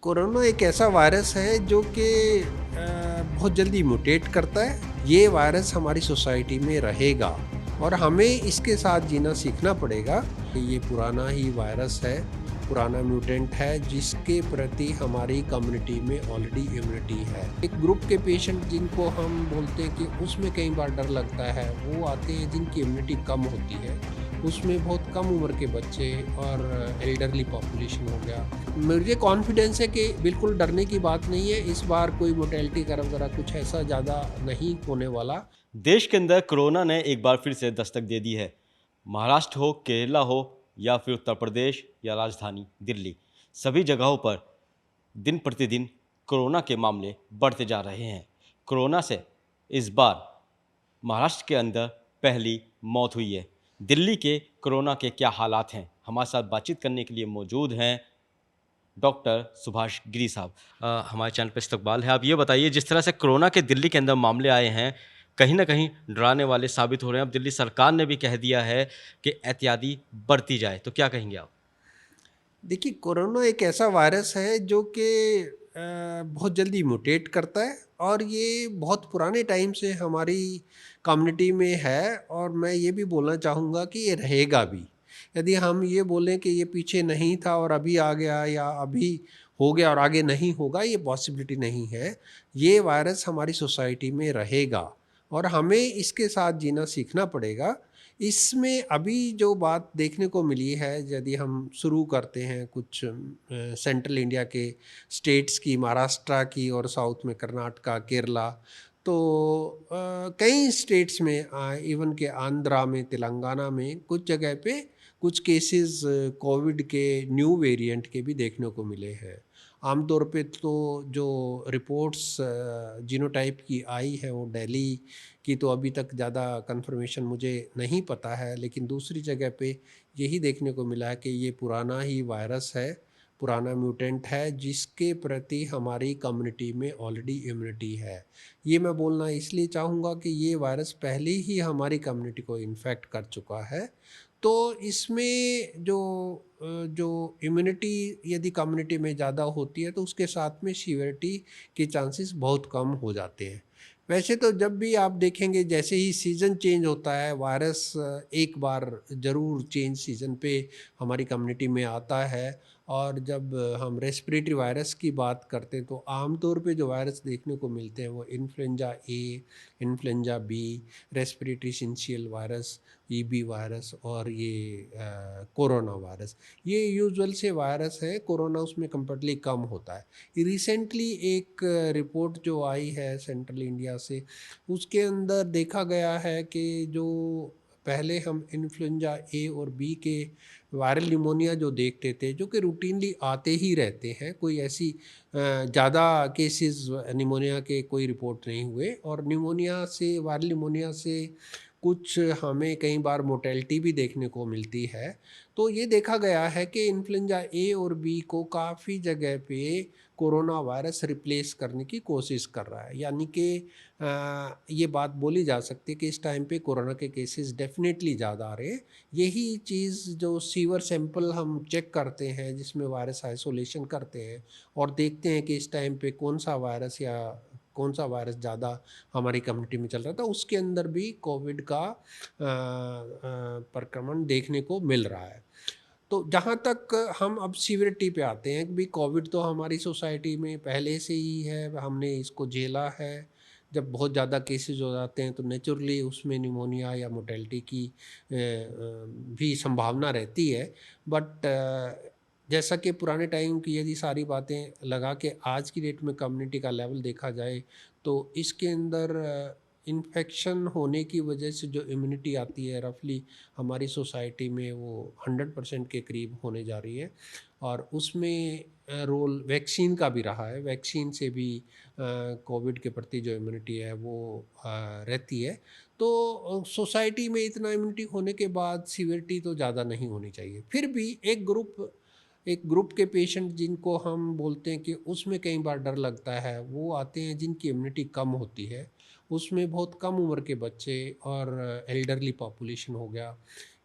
Corona एक ऐसा virus है जो कि बहुत जल्दी म्यूटेट करता है। ये वायरस हमारी सोसाइटी में रहेगा और हमें इसके साथ जीना सीखना पड़ेगा। ये पुराना ही वायरस है, पुराना म्यूटेंट है जिसके प्रति हमारी कम्युनिटी में ऑलरेडी इम्यूनिटी है। एक ग्रुप के पेशेंट जिनको हम बोलते हैं कि उसमें कई बार डर लगता है, वो आते हैं जिनकी इम्यूनिटी कम होती है। उसमें बहुत कम उम्र के बच्चे और एल्डरली पॉपुलेशन हो गया। मुझे कॉन्फिडेंस है कि बिल्कुल डरने की बात नहीं है। इस बार कोई मोर्टेलिटी का वगैरह कुछ ऐसा ज़्यादा नहीं होने वाला। देश के अंदर कोरोना ने एक बार फिर से दस्तक दे दी है। महाराष्ट्र हो, केरला हो या फिर उत्तर प्रदेश या राजधानी दिल्ली, सभी जगहों पर दिन प्रतिदिन कोरोना के मामले बढ़ते जा रहे हैं। कोरोना से इस बार महाराष्ट्र के अंदर पहली मौत हुई है। दिल्ली के कोरोना के क्या हालात हैं, हमारे साथ बातचीत करने के लिए मौजूद हैं डॉक्टर सुभाष गिरी साहब। हमारे चैनल पर इस्तकबाल है। आप ये बताइए, जिस तरह से कोरोना के दिल्ली के अंदर मामले आए हैं, कहीं ना कहीं डराने वाले साबित हो रहे हैं। अब दिल्ली सरकार ने भी कह दिया है कि एहतियाती बरती जाए, तो क्या कहेंगे आप? देखिए, कोरोना एक ऐसा वायरस है जो कि बहुत जल्दी म्यूटेट करता है और ये बहुत पुराने टाइम से हमारी कम्युनिटी में है और मैं ये भी बोलना चाहूँगा कि ये रहेगा भी। यदि हम ये बोलें कि ये पीछे नहीं था और अभी आ गया या अभी हो गया और आगे नहीं होगा, ये पॉसिबिलिटी नहीं है। ये वायरस हमारी सोसाइटी में रहेगा और हमें इसके साथ जीना सीखना पड़ेगा। इसमें अभी जो बात देखने को मिली है, यदि हम शुरू करते हैं कुछ सेंट्रल इंडिया के स्टेट्स की, महाराष्ट्र की और साउथ में कर्नाटका, केरला, तो कई स्टेट्स में इवन के आंध्रा में, तेलंगाना में कुछ जगह पे कुछ केसेस कोविड के न्यू वेरिएंट के भी देखने को मिले हैं। आमतौर पे तो जो रिपोर्ट्स जीनोटाइप की आई है वो दिल्ली की, तो अभी तक ज़्यादा कंफर्मेशन मुझे नहीं पता है, लेकिन दूसरी जगह पे यही देखने को मिला है कि ये पुराना ही वायरस है, पुराना म्यूटेंट है जिसके प्रति हमारी कम्युनिटी में ऑलरेडी इम्यूनिटी है। ये मैं बोलना इसलिए चाहूँगा कि ये वायरस पहले ही हमारी कम्युनिटी को इन्फेक्ट कर चुका है। तो इसमें जो इम्यूनिटी यदि कम्युनिटी में ज़्यादा होती है तो उसके साथ में सीवियरिटी के चांसेस बहुत कम हो जाते हैं। वैसे तो जब भी आप देखेंगे, जैसे ही सीज़न चेंज होता है, वायरस एक बार ज़रूर चेंज सीज़न पे हमारी कम्युनिटी में आता है। और जब हम रेस्पिरेटरी वायरस की बात करते हैं तो आमतौर पे जो वायरस देखने को मिलते हैं वो influenza A, influenza B, respiratory syncytial virus, EB virus और ये कोरोना वायरस, ये यूजुअल से वायरस है। कोरोना उसमें कंपेरेटिवली कम होता है। रिसेंटली एक रिपोर्ट जो आई है सेंट्रल इंडिया से, उसके अंदर देखा गया है कि जो पहले हम इन्फ्लुएंजा ए और बी के वायरल निमोनिया जो देखते थे, जो कि रूटीनली आते ही रहते हैं, कोई ऐसी ज़्यादा केसेस निमोनिया के कोई रिपोर्ट नहीं हुए। और निमोनिया से, वायरल निमोनिया से कुछ हमें कई बार मोर्टेलिटी भी देखने को मिलती है। तो ये देखा गया है कि इन्फ्लुएंजा ए और बी को काफ़ी जगह पे कोरोना वायरस रिप्लेस करने की कोशिश कर रहा है। यानी कि ये बात बोली जा सकती है कि इस टाइम पे कोरोना के केसेस डेफिनेटली ज़्यादा आ रहे हैं। यही चीज़ जो सीवर सैंपल हम चेक करते हैं, जिसमें वायरस आइसोलेशन करते हैं और देखते हैं कि इस टाइम पे कौन सा वायरस ज़्यादा हमारी कम्युनिटी में चल रहा था, उसके अंदर भी कोविड का प्रक्रमण देखने को मिल रहा है। तो जहाँ तक हम अब सीवियरिटी पे आते हैं कि भाई, कोविड तो हमारी सोसाइटी में पहले से ही है, हमने इसको झेला है। जब बहुत ज़्यादा केसेस हो जाते हैं तो नेचुरली उसमें निमोनिया या मोर्टेलिटी की भी संभावना रहती है। बट जैसा कि पुराने टाइम की यदि सारी बातें लगा के आज की डेट में कम्युनिटी का लेवल देखा जाए, तो इसके अंदर इन्फेक्शन होने की वजह से जो इम्यूनिटी आती है रफली हमारी सोसाइटी में, वो 100% के करीब होने जा रही है। और उसमें रोल वैक्सीन का भी रहा है। वैक्सीन से भी कोविड के प्रति जो इम्यूनिटी है वो रहती है। तो सोसाइटी में इतना इम्यूनिटी होने के बाद सीवियरिटी तो ज़्यादा नहीं होनी चाहिए। फिर भी एक ग्रुप के पेशेंट जिनको हम बोलते हैं कि उसमें कई बार डर लगता है, वो आते हैं जिनकी इम्यूनिटी कम होती है। उसमें बहुत कम उम्र के बच्चे और एल्डरली पॉपुलेशन हो गया,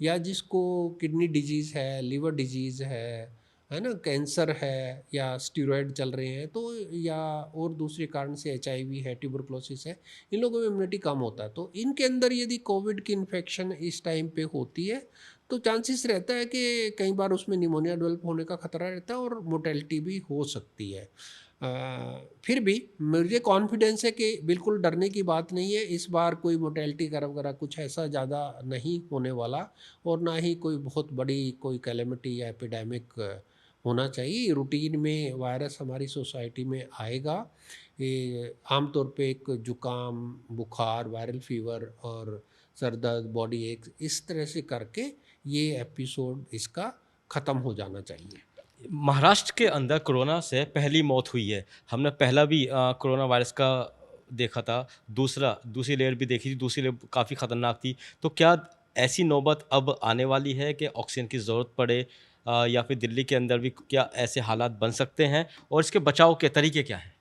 या जिसको किडनी डिजीज़ है, लिवर डिजीज़ है, है ना, कैंसर है या स्टीरॉयड चल रहे हैं तो, या और दूसरे कारण से एचआईवी है, ट्यूबरकुलोसिस है, इन लोगों में इम्यूनिटी कम होता है। तो इनके अंदर यदि कोविड की इन्फेक्शन इस टाइम पे होती है तो चांसेस रहता है कि कई बार उसमें निमोनिया डेवलप होने का खतरा रहता है और मोर्टेलिटी भी हो सकती है। फिर भी मुझे कॉन्फिडेंस है कि बिल्कुल डरने की बात नहीं है, इस बार कोई मोर्टेलिटी कर्व वगैरह कुछ ऐसा ज़्यादा नहीं होने वाला, और ना ही कोई बहुत बड़ी कोई कैलेमिटी या एपिडेमिक होना चाहिए। रूटीन में वायरस हमारी सोसाइटी में आएगा। ये आमतौर पे एक जुकाम, बुखार, वायरल फीवर और सर दर्द, बॉडी एक, इस तरह से करके ये एपिसोड इसका ख़त्म हो जाना चाहिए। महाराष्ट्र के अंदर कोरोना से पहली मौत हुई है। हमने पहला भी कोरोना वायरस का देखा था, दूसरी लेयर भी देखी थी, दूसरी लेयर काफ़ी ख़तरनाक थी। तो क्या ऐसी नौबत अब आने वाली है कि ऑक्सीजन की ज़रूरत पड़े, या फिर दिल्ली के अंदर भी क्या ऐसे हालात बन सकते हैं और इसके बचाव के तरीके क्या हैं?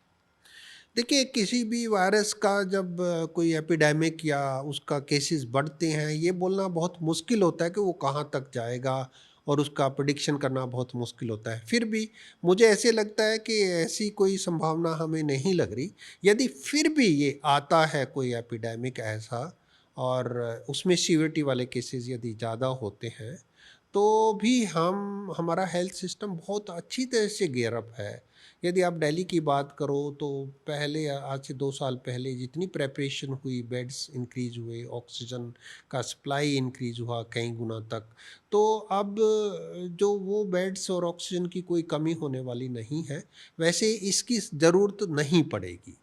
देखिए, किसी भी वायरस का जब कोई एपिडेमिक या उसका केसेस बढ़ते हैं, ये बोलना बहुत मुश्किल होता है कि वो कहाँ तक जाएगा, और उसका प्रिडिक्शन करना बहुत मुश्किल होता है। फिर भी मुझे ऐसे लगता है कि ऐसी कोई संभावना हमें नहीं लग रही। यदि फिर भी ये आता है कोई एपिडेमिक ऐसा, और उसमें सीवियरिटी वाले केसेस यदि ज़्यादा होते हैं, तो भी हमारा हेल्थ सिस्टम बहुत अच्छी तरह से गियर अप है। यदि आप दिल्ली की बात करो तो पहले, आज से 2 साल पहले जितनी प्रिपरेशन हुई, बेड्स इंक्रीज़ हुए, ऑक्सीजन का सप्लाई इंक्रीज़ हुआ कई गुना तक। तो अब जो वो बेड्स और ऑक्सीजन की कोई कमी होने वाली नहीं है। वैसे इसकी ज़रूरत नहीं पड़ेगी।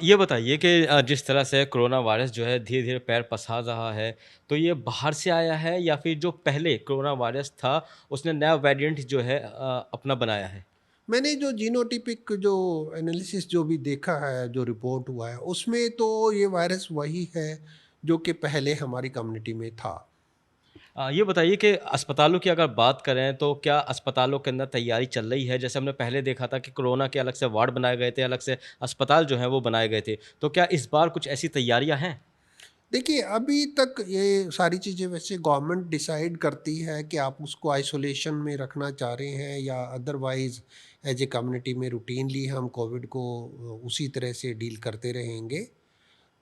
ये बताइए कि जिस तरह से कोरोना वायरस जो है धीरे-धीरे पैर पसार रहा है, तो ये बाहर से आया है या फिर जो पहले कोरोना वायरस था, उसने नया वेरिएंट जो है अपना बनाया है? मैंने जो जीनोटिपिक जो एनालिसिस जो भी देखा है, जो रिपोर्ट हुआ है, उसमें तो ये वायरस वही है जो कि पहले हमारी कम्युनिटी में था। ये बताइए कि अस्पतालों की अगर बात करें तो क्या अस्पतालों के अंदर तैयारी चल रही है? जैसे हमने पहले देखा था कि कोरोना के अलग से वार्ड बनाए गए थे, अलग से अस्पताल जो हैं वो बनाए गए थे। तो क्या इस बार कुछ ऐसी तैयारियाँ हैं? देखिए, अभी तक ये सारी चीज़ें वैसे गवर्नमेंट डिसाइड करती है कि आप उसको आइसोलेशन में रखना चाह रहे हैं या अदरवाइज़ एज ए कम्युनिटी में रूटीनली हम कोविड को उसी तरह से डील करते रहेंगे।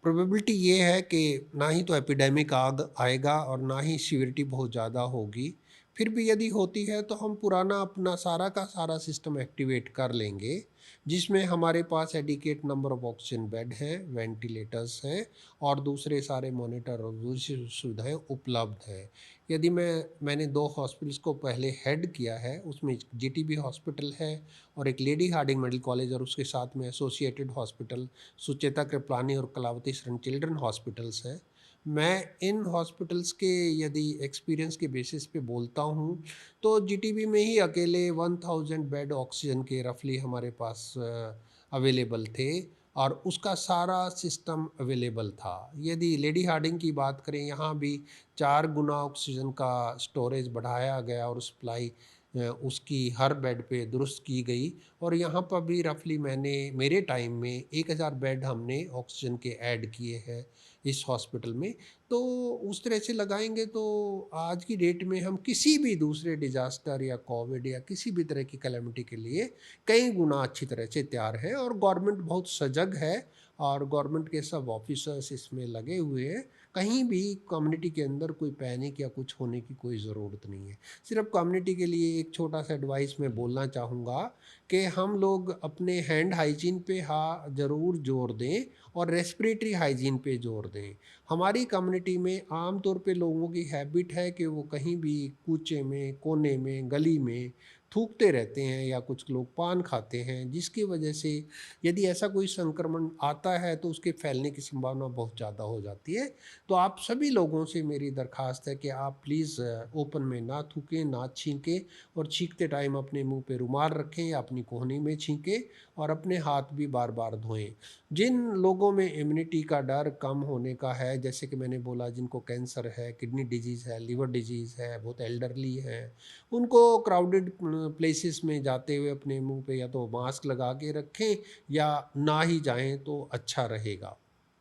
प्रोबेबिलिटी ये है कि ना ही तो एपिडेमिक आएगा और ना ही सीवियरिटी बहुत ज़्यादा होगी। फिर भी यदि होती है तो हम पुराना अपना सारा का सारा सिस्टम एक्टिवेट कर लेंगे, जिसमें हमारे पास adequate number of oxygen bed हैं, वेंटिलेटर्स हैं, और दूसरे सारे मॉनिटर और दूसरी सुविधाएं उपलब्ध हैं। यदि मैंने 2 हॉस्पिटल्स को पहले हेड किया है, उसमें जीटीबी हॉस्पिटल है और एक लेडी हार्डिंग मेडिकल कॉलेज, और उसके साथ में एसोसिएटेड हॉस्पिटल, सुचेता कृपलानी और कलावती शरण चिल्ड्रन हॉस्पिटल्स हैं। मैं इन हॉस्पिटल्स के यदि एक्सपीरियंस के बेसिस पे बोलता हूँ, तो जीटीबी में ही अकेले 1000 बेड ऑक्सीजन के रफली हमारे पास अवेलेबल थे, और उसका सारा सिस्टम अवेलेबल था। यदि लेडी हार्डिंग की बात करें, यहाँ भी 4 गुना ऑक्सीजन का स्टोरेज बढ़ाया गया और सप्लाई उसकी हर बेड पे दुरुस्त की गई, और यहाँ पर भी रफली मैंने मेरे टाइम में 1000 बेड हमने ऑक्सीजन के ऐड किए हैं इस हॉस्पिटल में। तो उस तरह से लगाएंगे तो आज की डेट में हम किसी भी दूसरे डिजास्टर या कोविड या किसी भी तरह की कैलेमिटी के लिए कई गुना अच्छी तरह से तैयार है, और गवर्नमेंट बहुत सजग है, और गवर्नमेंट के सब ऑफिसर्स इसमें लगे हुए हैं। कहीं भी कम्युनिटी के अंदर कोई पैनिक या कुछ होने की कोई ज़रूरत नहीं है। सिर्फ कम्युनिटी के लिए एक छोटा सा एडवाइस मैं बोलना चाहूँगा कि हम लोग अपने हैंड हाइजीन पे हाँ ज़रूर जोर दें, और रेस्पिरेटरी हाइजीन पे जोर दें। हमारी कम्युनिटी में आम तौर पे लोगों की हैबिट है कि वो कहीं भी कूचे में, कोने में, गली में थूकते रहते हैं, या कुछ लोग पान खाते हैं, जिसकी वजह से यदि ऐसा कोई संक्रमण आता है तो उसके फैलने की संभावना बहुत ज़्यादा हो जाती है। तो आप सभी लोगों से मेरी दरख्वास्त है कि आप प्लीज़ ओपन में ना थूकें, ना छींकें, और छींकते टाइम अपने मुंह पे रुमाल रखें या अपनी कोहनी में छींकें, और अपने हाथ भी बार बार धोएं। जिन लोगों में इम्यूनिटी का डर कम होने का है, जैसे कि मैंने बोला, जिनको कैंसर है, किडनी डिजीज़ है, लिवर डिजीज़ है, बहुत एल्डरली है, उनको क्राउडेड प्लेसेस में जाते हुए अपने मुंह पे या तो मास्क लगा के रखें, या ना ही जाएं तो अच्छा रहेगा।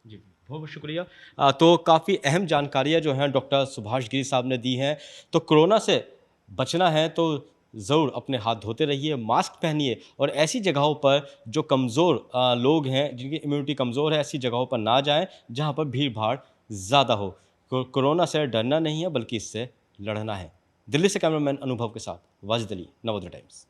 जी, बहुत-बहुत शुक्रिया। तो काफ़ी अहम जानकारियाँ जो हैं डॉक्टर सुभाष गिरी साहब ने दी हैं। तो कोरोना से बचना है तो ज़रूर अपने हाथ धोते रहिए, मास्क पहनिए और ऐसी जगहों पर जो कमज़ोर लोग हैं, जिनकी इम्यूनिटी कमज़ोर है, ऐसी जगहों पर ना जाएँ जहाँ पर भीड़-भाड़ ज़्यादा हो। कोरोना से डरना नहीं है बल्कि इससे लड़ना है। दिल्ली से कैमरामैन अनुभव के साथ वाजिद अली, नवोदय टाइम्स।